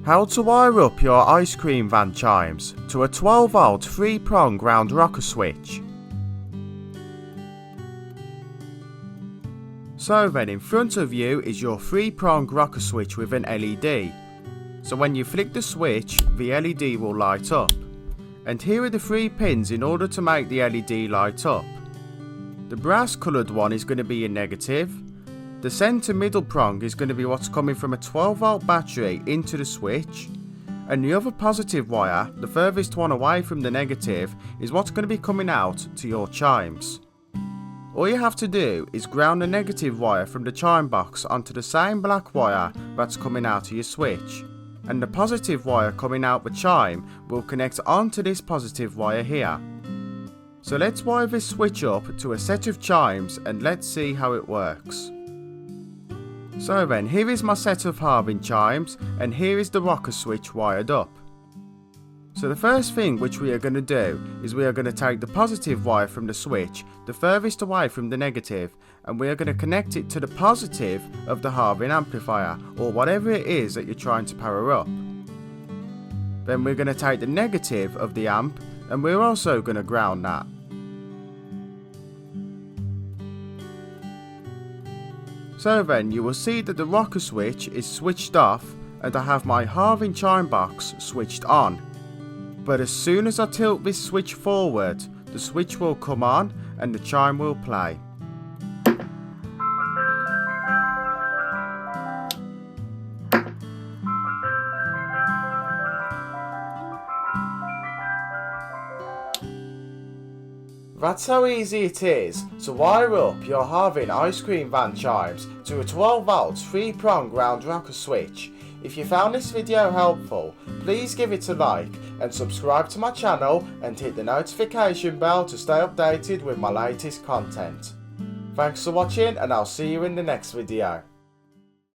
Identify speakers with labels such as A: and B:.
A: How to wire up your ice cream van chimes to a 12-volt 3-prong round rocker switch. So then, in front of you is your 3-prong rocker switch with an LED. So when you flick the switch, the LED will light up. And here are the 3 pins in order to make the LED light up. The brass coloured one is going to be a negative. The centre middle prong is going to be what's coming from a 12-volt battery into the switch. And the other positive wire, the furthest one away from the negative, is what's going to be coming out to your chimes. All you have to do is ground the negative wire from the chime box onto the same black wire that's coming out of your switch. And the positive wire coming out the chime will connect onto this positive wire here. So let's wire this switch up to a set of chimes and let's see how it works. So then, here is my set of Harvin chimes and here is the rocker switch wired up. So the first thing which we are going to do is we are going to take the positive wire from the switch, the furthest away from the negative, and we are going to connect it to the positive of the Harvin amplifier or whatever it is that you're trying to power up. Then we're going to take the negative of the amp and we're also going to ground that. So then you will see that the rocker switch is switched off and I have my Harvin chime box switched on. But as soon as I tilt this switch forward, the switch will come on and the chime will play. That's how easy it is to wire up your Harvin ice cream van chimes to a 12-volt 3-prong round rocker switch. If you found this video helpful, please give it a like and subscribe to my channel and hit the notification bell to stay updated with my latest content. Thanks for watching and I'll see you in the next video.